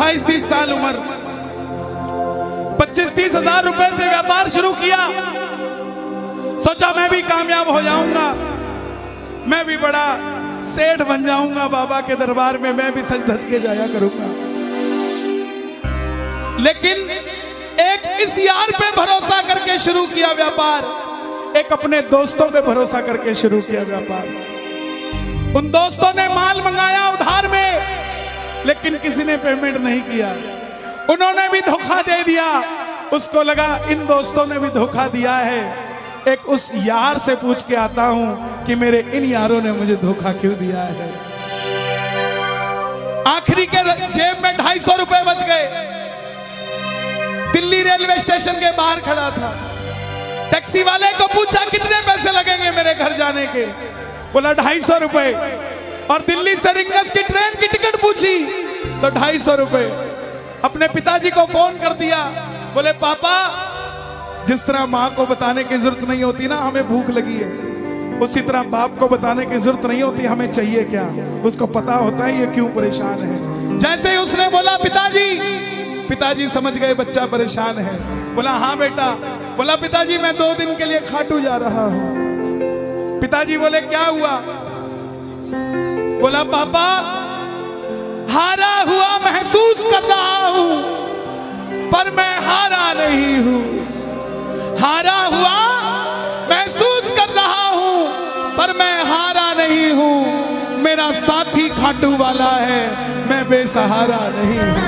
28-30 साल उम्र, 25-30 हजार रुपए से व्यापार शुरू किया। सोचा मैं भी कामयाब हो जाऊंगा, मैं भी बड़ा सेठ बन जाऊंगा, बाबा के दरबार में मैं भी सज धज के जाया करूंगा। लेकिन एक इस यार पे भरोसा करके शुरू किया व्यापार, एक अपने दोस्तों पे भरोसा करके शुरू किया व्यापार। उन दोस्तों ने माल मंगाया उधार में, लेकिन किसी ने पेमेंट नहीं किया। उन्होंने भी धोखा दे दिया। उसको लगा इन दोस्तों ने भी धोखा दिया है, एक उस यार से पूछ के आता हूं कि मेरे इन यारों ने मुझे धोखा क्यों दिया है। आखिरी के जेब में 250 रुपए बच गए। दिल्ली रेलवे स्टेशन के बाहर खड़ा था। टैक्सी वाले को पूछा कितने पैसे लगेंगे मेरे घर जाने के, बोला 250 रुपए। और दिल्ली से रिंगस की ट्रेन की टिकट पूछी तो 250 रुपए। अपने पिताजी को फोन कर दिया, बोले पापा, जिस तरह माँ को बताने की जरूरत नहीं होती ना हमें भूख लगी है, उसी तरह बाप को बताने की जरूरत नहीं होती हमें चाहिए क्या, उसको पता होता है ये क्यों परेशान है। जैसे ही उसने बोला पिताजी, पिताजी समझ गए बच्चा परेशान है। बोला हाँ बेटा। बोला पिताजी मैं 2 दिन के लिए खाटू जा रहा हूं। पिताजी बोले क्या हुआ? बोला पापा, हारा हुआ महसूस कर रहा हूं, पर मैं हारा नहीं हूं। हारा हुआ महसूस कर रहा हूं, पर मैं हारा नहीं हूं। मेरा साथी खाटू वाला है, मैं बेसहारा नहीं हूं।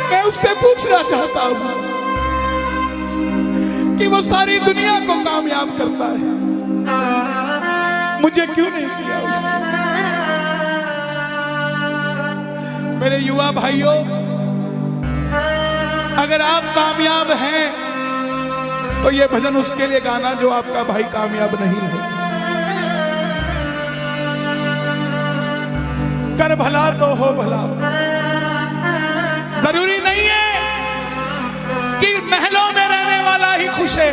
मैं उससे पूछना चाहता हूं कि वो सारी दुनिया को कामयाब करता है, मुझे क्यों नहीं किया उसने? मेरे युवा भाइयों, अगर आप कामयाब हैं तो ये भजन उसके लिए गाना जो आपका भाई कामयाब नहीं है। कर भला तो हो भला। जरूरी नहीं है कि महलों में रहने वाला ही खुश है।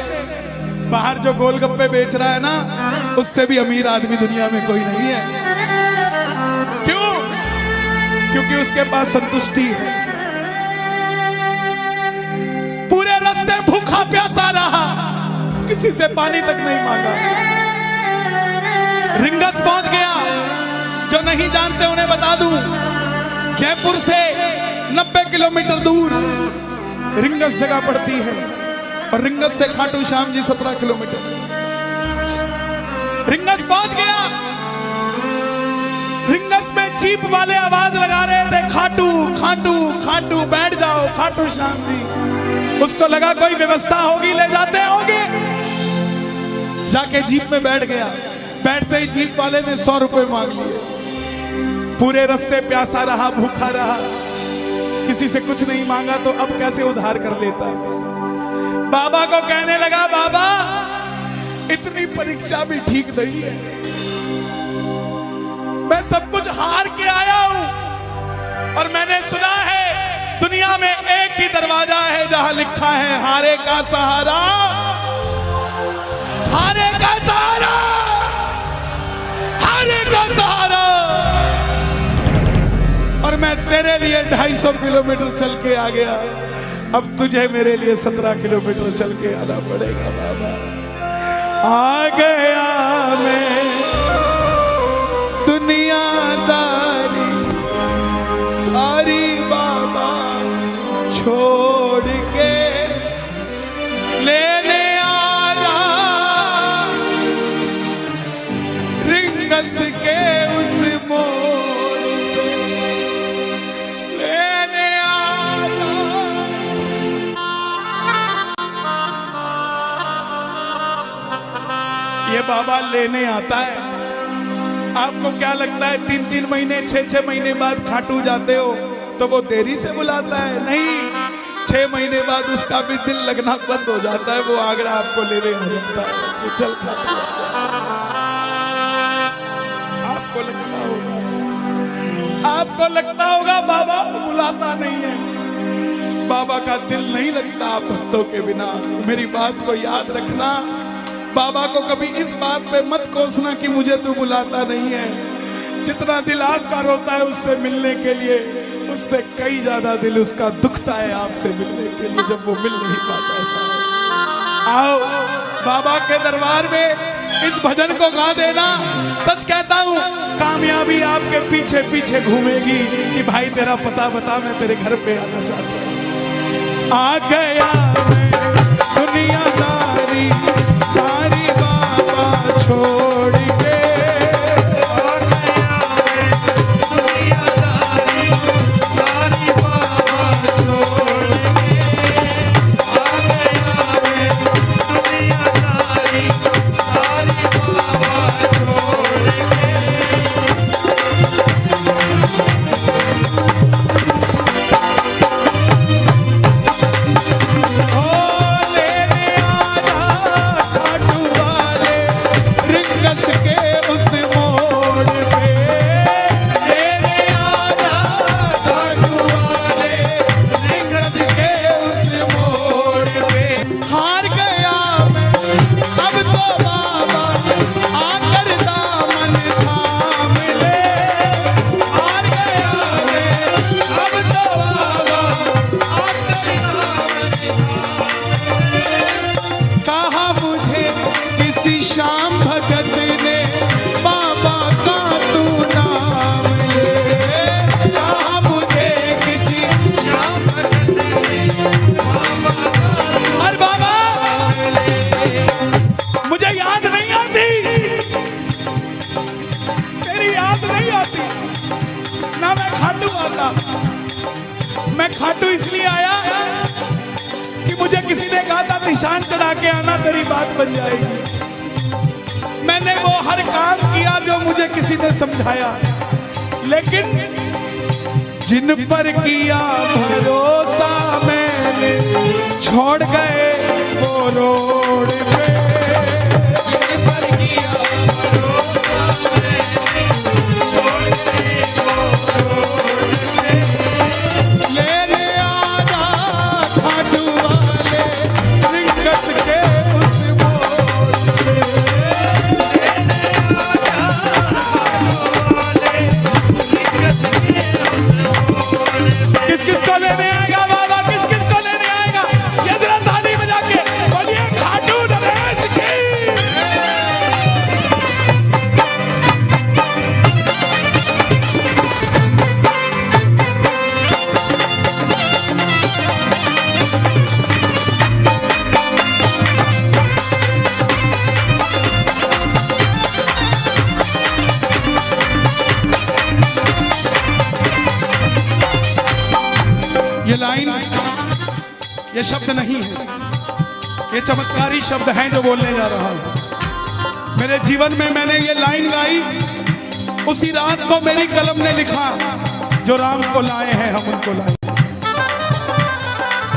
बाहर जो गोलगप्पे बेच रहा है ना, उससे भी अमीर आदमी दुनिया में कोई नहीं है। क्यों? क्योंकि उसके पास संतुष्टि है। पूरे रास्ते भूखा प्यासा रहा, किसी से पानी तक नहीं मांगा। रिंगस पहुंच गया। जो नहीं जानते उन्हें बता दूं, जयपुर से 90 किलोमीटर दूर रिंगस जगह पड़ती है, और रिंगस से खाटू श्याम जी 17 किलोमीटर। रिंगस पहुंच गया। रिंगस में जीप वाले आवाज लगा रहे थे, खाटू खाटू खाटू, बैठ जाओ खाटू श्याम जी। उसको लगा कोई व्यवस्था होगी, ले जाते होंगे। जाके जीप में बैठ गया। बैठते ही जीप वाले ने 100 रुपए मांग लिए। पूरे रास्ते प्यासा रहा, भूखा रहा, किसी से कुछ नहीं मांगा, तो अब कैसे उधार कर लेता। बाबा को कहने लगा, बाबा इतनी परीक्षा भी ठीक नहीं है, मैं सब कुछ हार के आया हूं, और मैंने सुना है दुनिया में एक ही दरवाजा है जहां लिखा है हारे का सहारा, हारे का सहारा, हारे का सहारा। और मैं तेरे लिए 250 किलोमीटर चल के आ गया, अब तुझे मेरे लिए 17 किलोमीटर चल के आना पड़ेगा। बाबा आ गया मैं दुनियादारी सारी बाबा छोड़ के, लेने आजा रिंगस के उस मोड़ पे, लेने आजा। ये बाबा लेने आता है। आपको क्या लगता है 3-3 महीने 6-6 महीने बाद खाटू जाते हो तो वो देरी से बुलाता है? नहीं, 6 महीने बाद उसका भी दिल लगना बंद हो जाता है, वो आगरा आपको लेने हो जाता है कि चल खाटू। आपको लगता होगा बाबा बुलाता नहीं है। बाबा का दिल नहीं लगता भक्तों के बिना। मेरी बात को याद रखना, बाबा को कभी इस बात पे मत कोसना कि मुझे तू बुलाता नहीं है। जितना दिल आपका रोता है उससे मिलने के लिए, उससे कई ज्यादा दिल उसका दुखता है आपसे मिलने के लिए, जब वो मिल नहीं पाता। आओ बाबा के दरबार में इस भजन को गा देना। सच कहता हूँ कामयाबी आपके पीछे पीछे घूमेगी कि भाई तेरा पता बता, मैं तेरे घर पे आना चाहता हूँ। आ गया मैं दुनियादारी सारी बाबा छोड़ के, आ गया मैं दुनियादारी सारी बाबा छोड़ के, आ गया मैं दुनियादारी सारी बाबा छोड़ श्याम भगत ने बाबा का तू नाम ले, कहा मुझे किसी श्याम भगत ने बाबा का, अरे बाबा मुझे याद नहीं आती, तेरी याद नहीं आती ना, मैं खाटू आता। मैं खाटू इसलिए आया कि मुझे किसी ने कहा था निशान चढ़ा के आना, तेरी बात बन जाएगी। मैंने वो हर काम किया जो मुझे किसी ने समझाया, लेकिन जिन पर किया भरोसा मैंने छोड़ गए वो रोड पे, जिन पर किया भरोसा मैंने छोड़ गए वो रोड पे, लेने आजा खाटू वाले रिंगस के उस मोड़ पे, किस किस को लेने आएगा बाबा, किस किस को लेने आएगा, ये जरा ताली बजा के बोलिए खाटू नरेश की। ये लाइन, ये शब्द नहीं है, ये चमत्कारी शब्द हैं जो बोलने जा रहा हूं। मेरे जीवन में मैंने ये लाइन गाई उसी रात को मेरी कलम ने लिखा, जो राम को लाए हैं हम उनको लाए।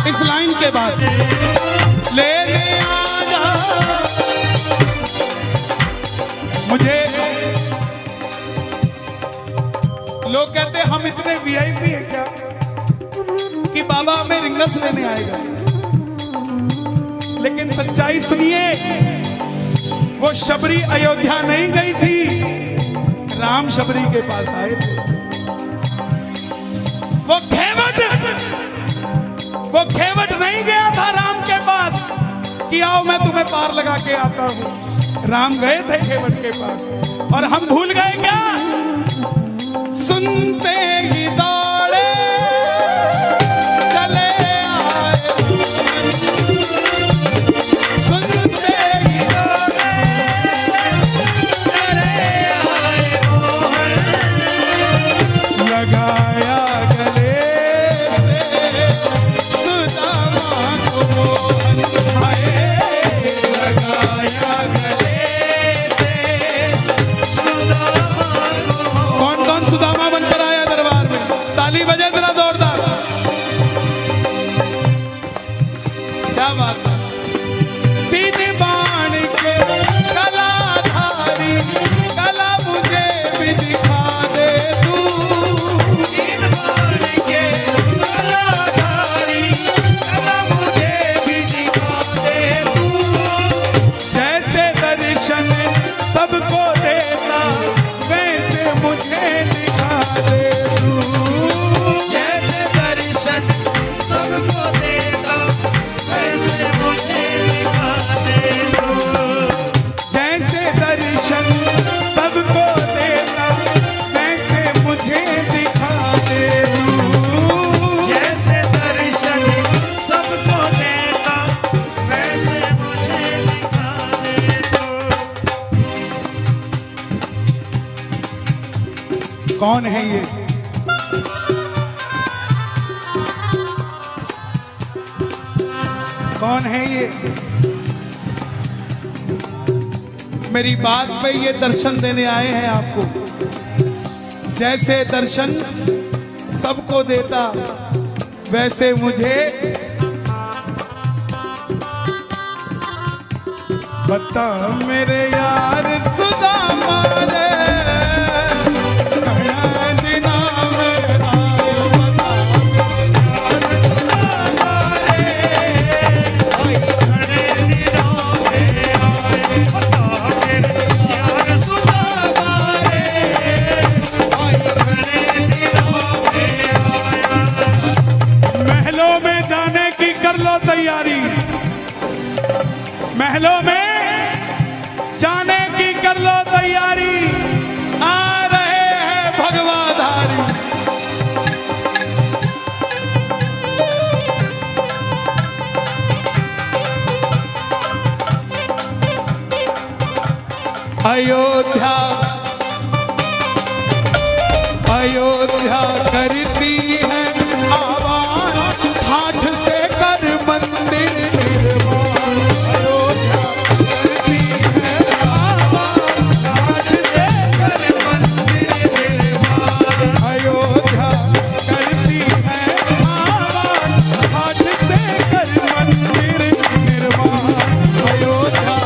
इस लाइन के बाद लेने आजा, मुझे लोग कहते हम इतने वीआईपी हैं क्या कि बाबा हमें रिंगस लेने आएगा, लेकिन सच्चाई सुनिए, वो शबरी अयोध्या नहीं गई थी, राम शबरी के पास आए थे। वो खेवट नहीं गया था राम के पास कि आओ मैं तुम्हें पार लगा के आता हूं, राम गए थे खेवट के पास। और हम भूल गए क्या, सुनते ही दौड़े चले आए, सुनते ही दौड़े चले आए मोहन, लगाया गले से सुदामा को मोहन, लगाया गले से सुदामा को। कौन कौन सुदामा बनकर आया दरबार में? सबको देता वैसे मुझे दिखा दे तू। जैसे दर्शन सबको देता वैसे मुझे दिखा दे तू। जैसे दर्शन सबको देता वैसे मुझे दिखा दे तू। जैसे दर्शन सबको देता वैसे मुझे दिखा दे तू। कौन है ये? कौन है ये? मेरी बात पे ये दर्शन देने आए हैं आपको। जैसे दर्शन सबको देता वैसे मुझे बता मेरे यार सुदामा रे, कहना दिना मेरा बता यार सुदामा रे, खड़े दिनों में आए बता मेरे यार सुदामा रे। खड़े दिनों में आया। महलों में जाने की कर लो तैयारी, महलों में जाने की कर लो तैयारी, आ रहे हैं भगवाधारी। अयोध्या अयोध्या करती है आवाज, हाथ से कर मंदिर निर्माण। अयोध्या करती है आवाज, हाथ से कर मंदिर निर्माण। अयोध्या करती है आवाज, हाथ से कर मंदिर निर्माण। अयोध्या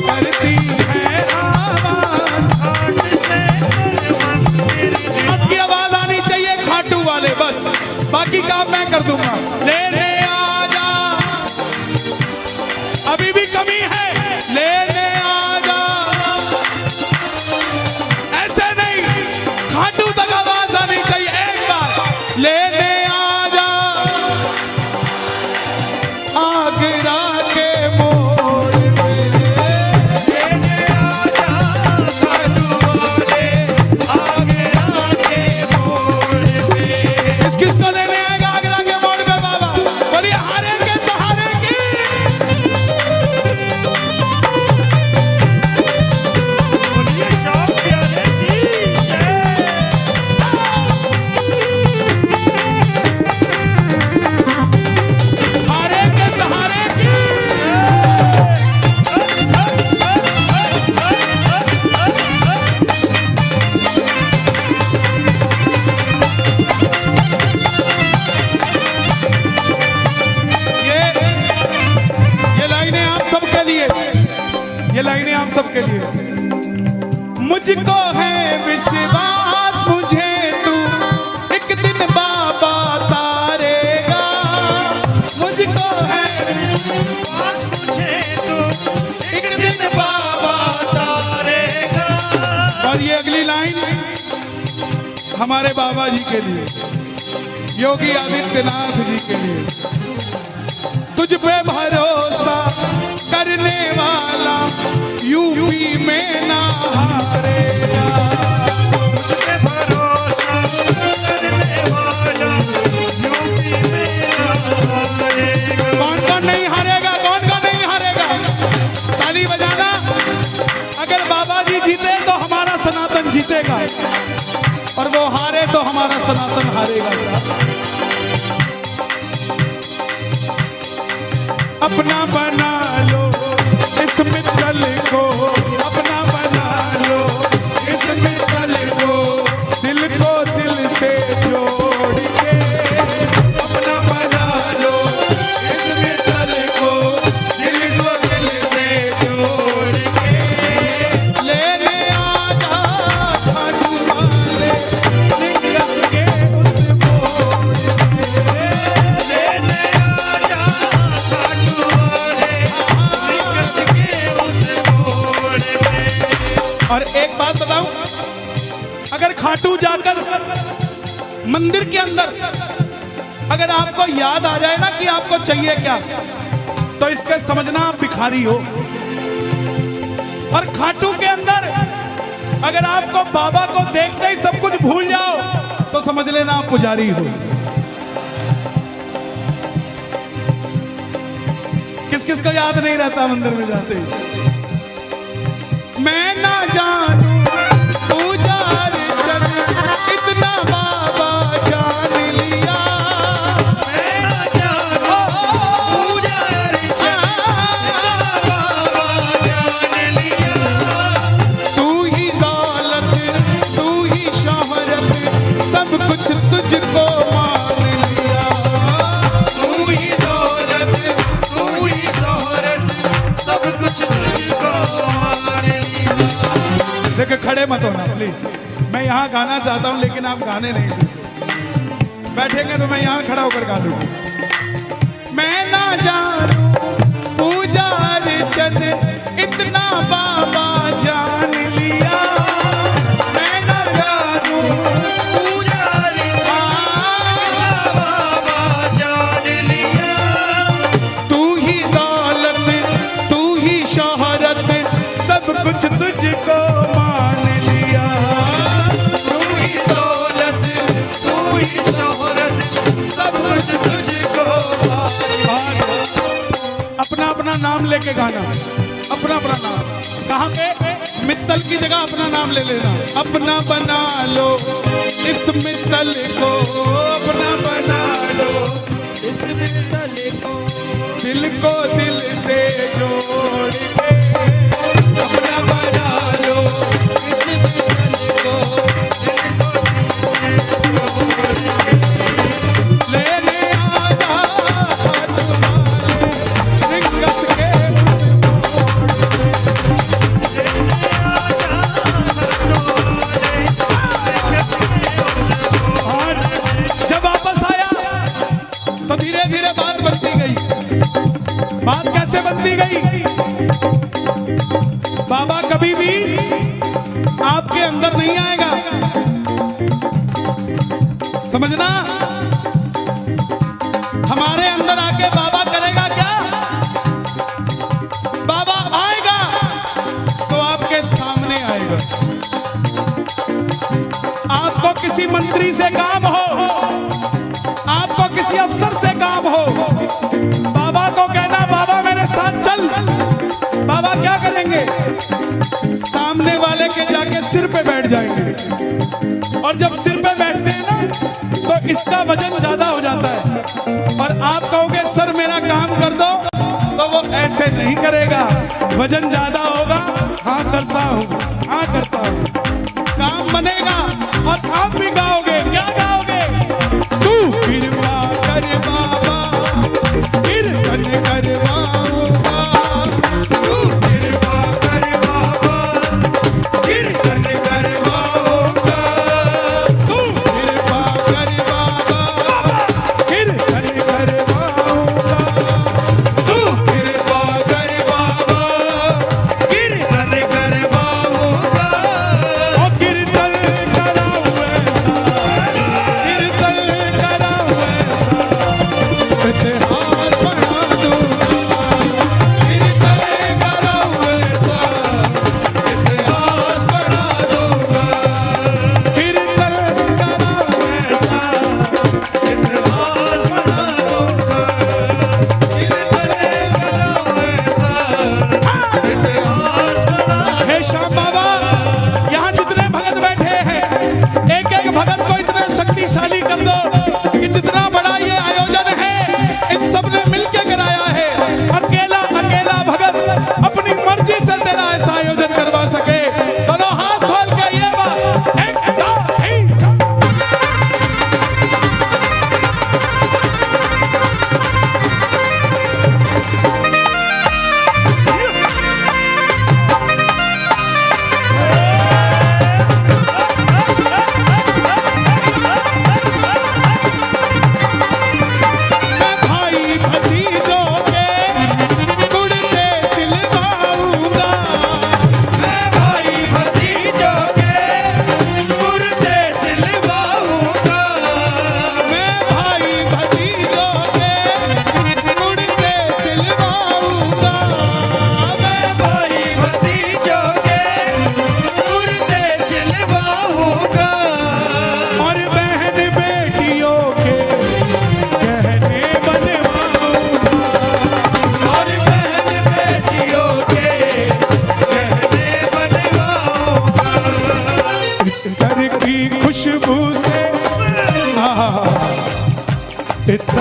करती है आवाज, हाथ से कर मंदिर आपकी आवाज आनी चाहिए खाटू वाले, बस बाकी काम मैं कर दूंगा। लेने आजा, अभी भी कमी है, लेने आजा। ऐसे नहीं, खाटू तक आवाज आनी चाहिए एक बार। लेने आजा आगरा के मोड़ पे, लेने आजा खाटू वाले आगरा के मोड़ पे। किसको लेने आएगा आगरा के मोड़ पे बाबा? बोलिए हारे के सहारे की। बोलिए शाम प्यारे की जय। हारे के सहारे की। ये लाइनें आप सबके लिए, ये लाइनें आप सबके लिए। मुझको है विश्वास मुझे तू एक दिन बाबा तारेगा। मुझको है पास मुझे तो एक दिन बाबा तारेगा। और ये अगली लाइन हमारे बाबा जी के लिए, योगी आदित्यनाथ जी के लिए। तुझ पे भरोसा करने वाला यूपी में ना हारेगा। मुझ पे भरोसा करने वाला यूपी में हारेगा। कौन कौन नहीं हारेगा? कौन कौन नहीं हारेगा? ताली बजाना। अगर बाबा जी जीते तो हमारा सनातन जीतेगा, और वो हारे तो हमारा सनातन हारेगा। साहब अपना बना लो इस मित्तल को, अपना बना लो इस मित्तल को, दिल को दिल से जोड़ के। अपना बना लो इस मित्तल को, दिल को दिल से जोड़ के। लेने आजा खाटू वाले लिंगस के उस मोड़ पे। लेने आजा खाटू वाले और एक बात बताऊं, अगर खाटू जाकर मंदिर के अंदर अगर आपको याद आ जाए ना कि आपको चाहिए क्या, तो इसके समझना आप भिखारी हो। और खाटू के अंदर अगर आपको बाबा को देखते ही सब कुछ भूल जाओ, तो समझ लेना आप पुजारी हो। किस किस को याद नहीं रहता मंदिर में जाते ही? मैं ना जानू पुजारी चल, इतना बाबा जान लिया। मैं ना जानू पुजारी चल, बाबा जान लिया। तू ही दौलत, तू ही शोहरत, सब कुछ तुझको मान लिया। तू ही दौलत, तू ही शोहरत, सब कुछ तुझको मान लिया। देखो खड़े मत होना प्लीज, मैं यहाँ गाना चाहता हूँ लेकिन आप गाने नहीं देंगे। बैठेंगे तो मैं यहाँ खड़ा होकर गा लूंगा। मैं ना जानू पुजारी चंद, इतना बाबा जान लिया। मैं ना जानू पुजारी चल, बाबा जान लिया। तू ही दौलत, तू ही शोहरत, सब कुछ तुझको मान लिया। तू ही दौलत, तू ही शोहरत, सब कुछ तुझको मान लिया। अपना अपना नाम लेके गाना, अपना अपना नाम। कहाँ पे? मित्तल की जगह अपना नाम ले लेना। अपना बना लो इस मित्तल को, अपना बना लो इस मित्तल को, दिल को दिल से जोड़ के। अपना बना लो इस मित्तल को, दिल को दिल से जोड़ के। लेने आजा हाथ वाले रिंगस के लेने आजा हर डोले, रंगस के उस और जब वापस आया तो धीरे धीरे बात बनती गई। बात कैसे बनती गई? बाबा कभी भी आपके अंदर नहीं आएगा, समझना। हमारे अंदर आके बाबा करेगा क्या? बाबा आएगा तो आपके सामने आएगा। आपको किसी मंत्री से काम हो, आपको किसी अफसर से काम हो, बाबा को कहना बाबा मेरे साथ चल। बाबा क्या करेंगे? सामने वाले के जाके सिर पे बैठ जाएंगे। और जब सिर पे बैठते हैं ना तो इसका वजन ज्यादा हो जाता है। और आप कहोगे सर मेरा काम कर दो, तो वो ऐसे नहीं करेगा। वजन ज्यादा होगा, हाँ करता हूँ, हाँ करता हूँ, काम बनेगा। और आप भी गाओगे, क्या गाओगे? तू कृपा कर बाबा, कीर्तन करवाऊंगा। तू कृपा कर बाबा, कीर्तन करवाऊंगा। तू कृपा कर बाबा, कीर्तन करवाऊंगा। तू कृपा कर बाबा, कीर्तन करवाऊंगा। ओ कीर्तन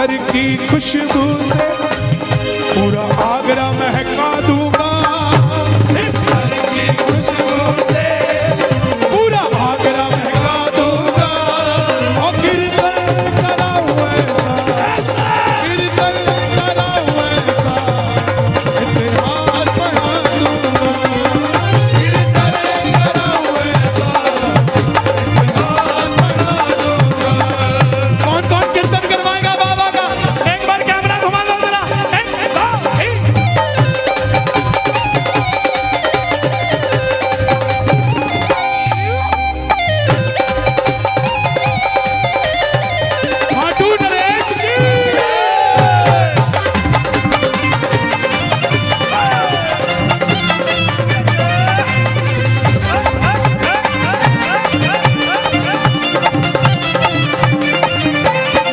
अतर की खुशबू से पूरा आगरा महका दूंगा। अतर की खुशबू से पूरा आगरा महका दूंगा। और कीर्तन कराऊं ऐसा, कीर्तन कराऊं ऐसा, इतिहास बना दूंगा। कीर्तन कराऊं ऐसा, इतिहास बना दूंगा। कौन कौन कीर्तन करवाएगा बाबा का? एक बार कैमरा घुमा दो जरा। एक, दो, तीन। खाटू नरेश की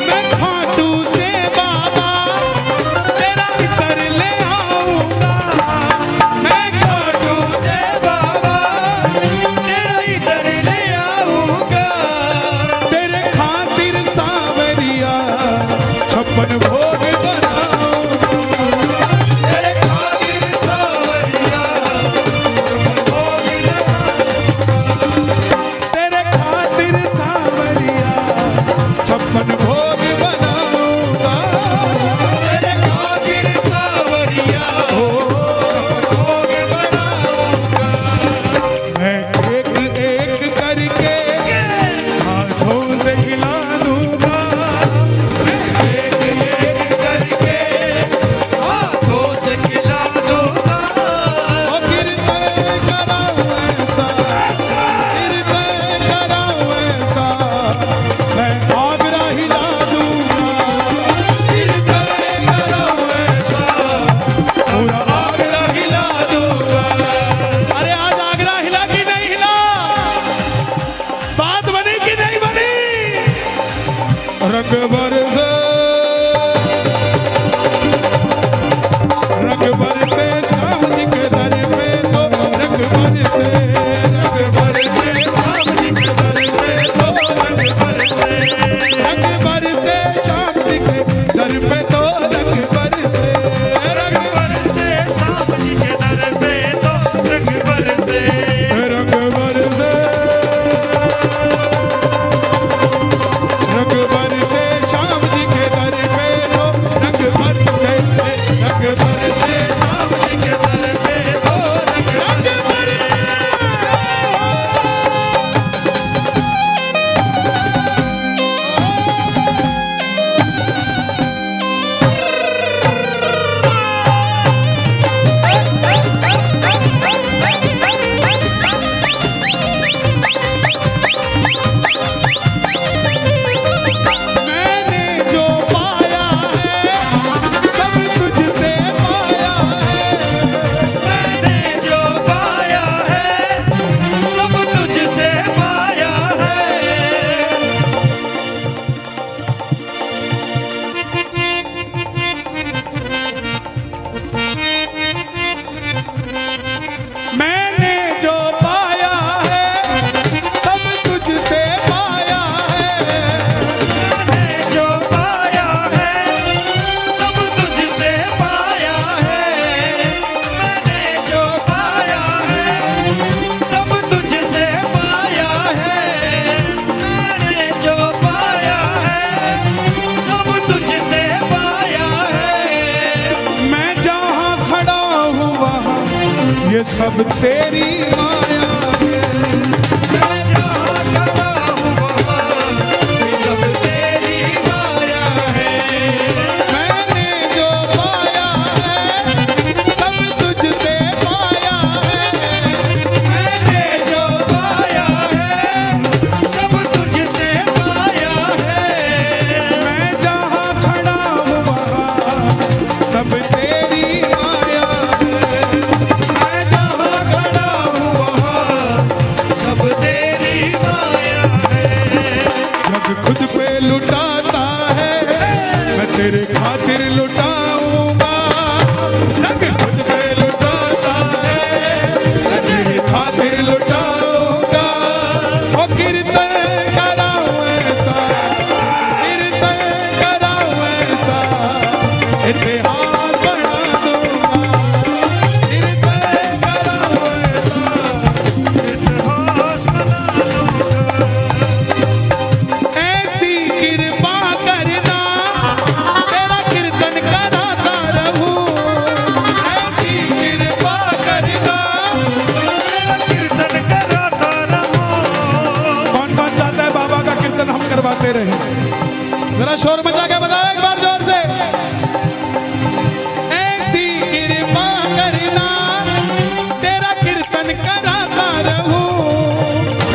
मैं खाटू से बाबा तेरा इतर ले आऊंगा। मैं खाटू से बाबा तेरा इधर ले आऊंगा। तेरे खातिर सांवरिया 56 भोग बनाऊंगा। तेरे खातिर सावरिया भोग तेरे खातिर सांवरिया 56 भोग बनाऊंगा। तेरे खातिर सावरिया भोग बनाऊंगा। मैं एक एक करके हाथों से खिला दूंगा। एक एक करके हाथों से खिला दूंगा। और कीर्तन कराऊं ऐसा, कीर्तन कराऊं ऐसा, मैं आगरा हिला दूंगा। कीर्तन कराऊं ऐसा पूरा आगरा हिला दूंगा। अरे आज आगरा हिला कि नहीं हिला? बात बनी कि नहीं बनी? रंग बरसे, रंग बरसे श्याम जी के दर पे तो रंग बरसे, रंग बरसे श्याम जी के दर पे तो रंग बरसे, रंग बरसे श्याम जी के दर पे तो रंग बरसे, रंग बरसे सास जी के दर पे तो रंग बरसे। रंग बरसे, रंग बरसे श्याम जी के दर पे तो रंग बरसे, रंग बरसे श्याम जी के दर पे तो रंग बरसे। मैंने जो पाया है सब तुझसे पाया है। मैंने जो पाया है सब तुझसे पाया है। मैंने जो पाया है सब तुझसे पाया है। मैंने जो पाया है सब तुझसे पाया है। मैंने जो पाया है सब तुझसे पाया है। मैंने जो पाया है सब तुझसे पाया है। मैं जहाँ खड़ा हूँ वहाँ ये सब तेरी माया है। मैं जहाँ खड़ा हूँ वहाँ ये सब तेरी माया है। मैंने जो पाया है सब तुझसे पाया है। मैंने जो पाया है सब तुझसे पाया है। मैं जहाँ खड़ा हूँ वहाँ सब तेरी माया है। मैं जहाँ खड़ा हूँ वहाँ सब तेरी माया है। जग खुद पे लुटाता है मैं तेरे खातिर लुटाऊंगा। जग खुद पे लुटाता है मैं तेरे खातिर लुटाऊंगा। ओ कीर्तन कराऊं ऐसा, कीर्तन कराऊं ऐसा, बढ़ाते रहे। जरा शोर मचा के बताओ एक बार जोर से। ऐसी कृपा करना तेरा कीर्तन कराता रहूं,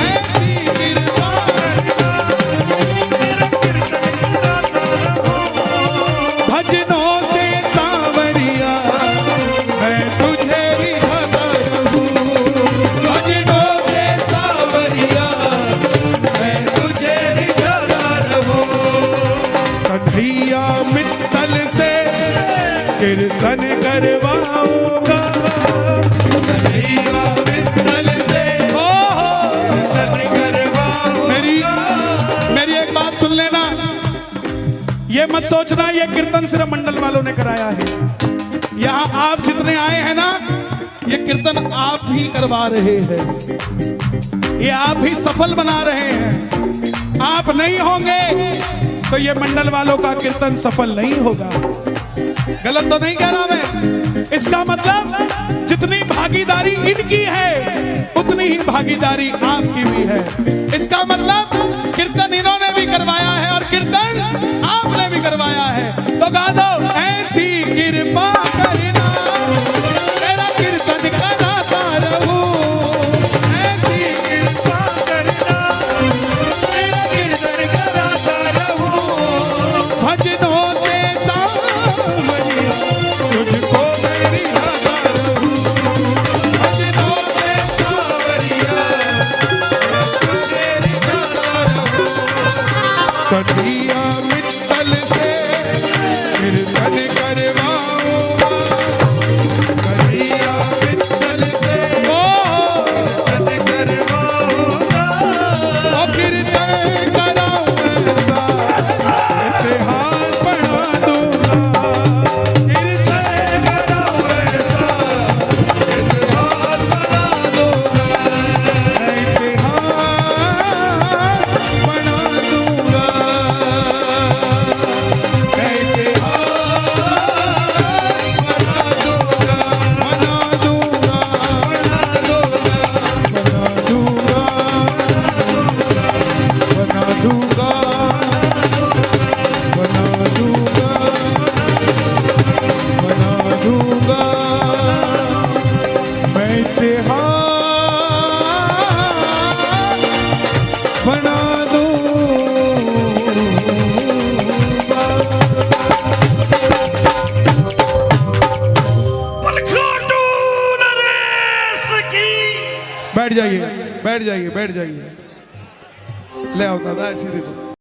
ऐसी कृपा करना तेरा कीर्तन कराता रहूं। भजनों से सांवरिया मैं तुझे रिझाता रहूं, भजनों से सांवरिया मैं तुझे रिझाता रहूं। कन्हैया मित्तल से कीर्तन करवाऊंगा, कन्हैया मित्तल से कीर्तन करवाऊंगा। मेरी एक बात सुन लेना, ये मत सोचना ये कीर्तन सिर्फ मंडल वालों ने कराया है। यहाँ आप जितने आए हैं ना, ये कीर्तन आप ही करवा रहे हैं, ये आप ही सफल बना रहे हैं। आप नहीं होंगे तो ये मंडल वालों का कीर्तन सफल नहीं होगा। गलत तो नहीं कह रहा मैं? इसका मतलब जितनी भागीदारी इनकी है उतनी ही भागीदारी आपकी भी है। इसका मतलब कीर्तन इन्होंने भी करवाया है और कीर्तन आपने भी करवाया है। तो गा दो, ऐसी कृपा करना तेरा कीर्तन कराता रहूं, ऐसी कृपा करना तेरा कीर्तन कराता रहूं। भजनों से सांवरिया तुझको मैं रिझाता रहूं, भजनों से सांवरिया तुझे रिझाता रहूं। कन्हैया मित्तल से कीर्तन करवाऊंगा, कन्हैया मित्तल से कीर्तन करवाऊंगा। ओ कीर्तन कराऊं ऐसा इतिहास बना दूंगा, कीर्तन कराऊं ऐसा इतिहास बना दूंगा, इतिहास बना दूंगा, बना दूंगा। बैठ जाइए, बैठ जाइए, बैठ जाइए। ले आओ दादा, ऐसे दे दो।